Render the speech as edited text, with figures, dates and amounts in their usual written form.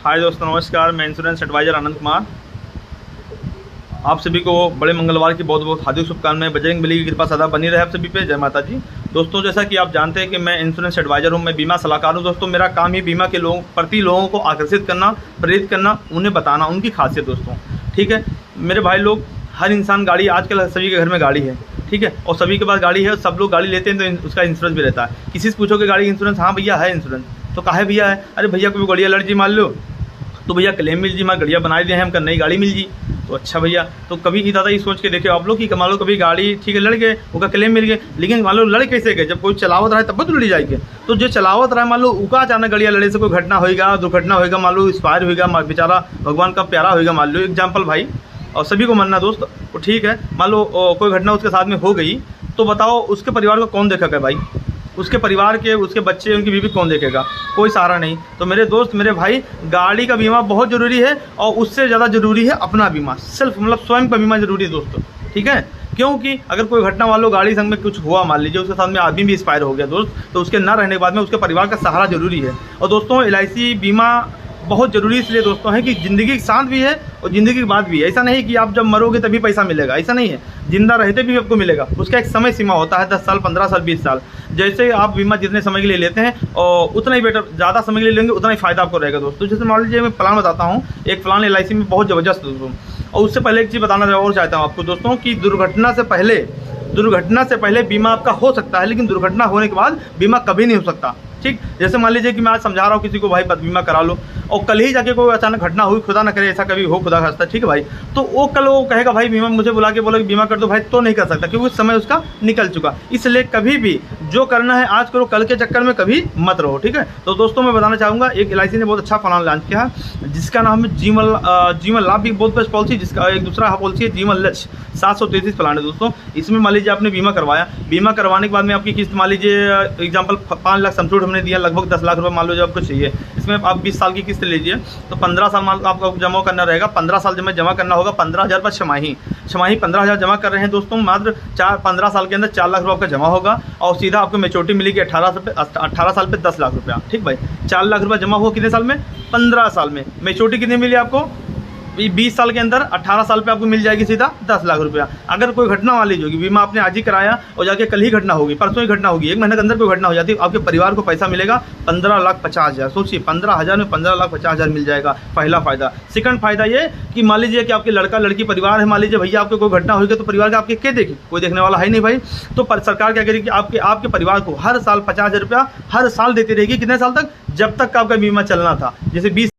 हाय दोस्तों, नमस्कार। मैं इंश्योरेंस एडवाइज़र आनंद कुमार। आप सभी को बड़े मंगलवार की बहुत बहुत हार्दिक शुभकामनाएं। बजरंगबली की कृपा सदा बनी रहे आप सभी पे। जय माता जी। दोस्तों, जैसा कि आप जानते हैं कि मैं इंश्योरेंस एडवाइज़र हूं, मैं बीमा सलाहकार हूं। दोस्तों, मेरा काम ही बीमा के प्रति लोगों को आकर्षित करना, प्रेरित करना, उन्हें बताना उनकी खासियत। दोस्तों, ठीक है मेरे भाई लोग, हर इंसान गाड़ी, आजकल सभी के घर में गाड़ी है, ठीक है, और सभी के पास गाड़ी है। सब लोग गाड़ी लेते हैं तो उसका इंश्योरेंस भी रहता है। किसी से पूछो कि गाड़ी इंश्योरेंस, हाँ भैया है इंश्योरेंस, तो काहे भैया है? अरे भैया कोई गाड़ी एलर्जी मान लो तो भैया क्लेम मिल जी, हमारी गड़िया बनाए दिए हैं, हमका नई गाड़ी मिल जी। तो अच्छा भैया, तो कभी दादा ये सोच के देखे आप लोग कि मान लो कभी गाड़ी ठीक है लड़ गए, उसका क्लेम मिल गए, लेकिन मान लो लड़ कैसे गए? जब कोई चलावत रहे तब तो लड़ी जाएगी। तो जो चलावत रहा, मान लो उका अचानक गड़िया लड़े से कोई घटना होगा, दुर्घटना होगा, मान लो एक्सपायर होगा, बेचारा भगवान का प्यारा होगा, मान लो एग्जाम्पल भाई, और सभी को मानना दोस्त, तो ठीक है, मान लो कोई घटना उसके साथ में हो गई, तो बताओ उसके परिवार को कौन देखेगा भाई? उसके परिवार के, उसके बच्चे, उनकी बीवी कौन देखेगा? कोई सहारा नहीं। तो मेरे दोस्त, मेरे भाई, गाड़ी का बीमा बहुत ज़रूरी है, और उससे ज़्यादा ज़रूरी है अपना बीमा, सेल्फ मतलब स्वयं का बीमा ज़रूरी है दोस्तों, ठीक है। क्योंकि अगर कोई घटना मान लो गाड़ी संग में कुछ हुआ, मान लीजिए उसके साथ में आदमी भी एक्सपायर हो गया दोस्त, तो उसके न रहने के बाद में उसके परिवार का सहारा जरूरी है। और दोस्तों, LIC बीमा बहुत ज़रूरी इसलिए दोस्तों है कि ज़िंदगी के साथ भी है और ज़िंदगी के बाद भी है। ऐसा नहीं कि आप जब मरोगे तभी पैसा मिलेगा, ऐसा नहीं है। जिंदा रहते भी आपको मिलेगा। उसका एक समय सीमा होता है, 10 साल, 15 साल, 20 साल। जैसे आप बीमा जितने समय के लिए लेते हैं और उतना ही बेटर, ज़्यादा समय के लिए लेंगे उतना ही फ़ायदा आपको रहेगा दोस्तों। जैसे मान लीजिए मैं प्लान बताता हूँ, एक प्लान LIC में बहुत ज़बरदस्त दोस्तों। और उससे पहले एक चीज़ बताना और चाहता हूँ आपको दोस्तों कि दुर्घटना से पहले बीमा आपका हो सकता है, लेकिन दुर्घटना होने के बाद बीमा कभी नहीं हो सकता, ठीक। जैसे मान लीजिए कि मैं आज समझा रहा हूँ किसी को, भाई बीमा करा लो, और कल ही जाके कोई अचानक घटना हुई, खुदा ना करे ऐसा कभी हो, खुदा खास्ता, ठीक है भाई, तो वो कल वो कहेगा भाई बीमा, मुझे बुला के बोला कि बीमा कर दो भाई, तो नहीं कर सकता क्योंकि उस समय उसका निकल चुका। इसलिए कभी भी जो करना है आज करो, कल के चक्कर में कभी मत रहो, ठीक है। तो दोस्तों, मैं बताना चाहूँगा, एक LIC ने बहुत अच्छा प्लान लॉन्च किया है जिसका नाम है जीवन लाभ, भी बहुत बेस्ट पॉलिसी, जिसका एक दूसरा पॉलिसी है जीवन लक्ष्य, 733 प्लान है दोस्तों। इसमें मान लीजिए आपने बीमा करवाया, बीमा करवाने के बाद में आपकी किस्त मान लीजिए एग्जाम्पल 5 लाख समझूट हमने दिया, लगभग 10 लाख रुपये मान लो जो आपको चाहिए। इसमें आप 20 साल की किस्त लीजिए, तो 15 साल मान आपको जमा करना रहेगा। 15 साल जमा करना होगा, 15,000 रुपये छमाही 15,000 जमा कर रहे हैं दोस्तों। मात्र 15 साल के अंदर 4 लाख रुपये आपका जमा होगा, और सीधा आपको मेच्योरिटी मिलेगी 18 साल पे 10 लाख रुपया, ठीक भाई। 4 लाख रुपये जमा हुआ कितने साल में? 15 साल में। मेच्योरिटी कितनी मिली आपको? 20 साल के अंदर 18 साल पे आपको मिल जाएगी सीधा 10 लाख रुपया। अगर कोई घटना मान लीजिए होगी, बीमा आपने आज ही कराया और जाके कल ही घटना होगी, परसों ही घटना होगी, 1 महीने के अंदर कोई घटना हो जाती है, आपके परिवार को पैसा मिलेगा 15,50,000। सोचिए, 15,000 में 15,50,000 मिल जाएगा, पहला फायदा। सेकंड फायदा ये कि मान लीजिए कि आपके लड़का लड़की परिवार है, मान लीजिए भैया आपको कोई घटना होगी तो परिवार का आपके क्या देखे? कोई देखने वाला है नहीं भाई। तो सरकार क्या करेगी कि आपके परिवार को हर साल 50,000 रुपया हर साल देती रहेगी। कितने साल तक? जब तक का आपका बीमा चलना था। जैसे 20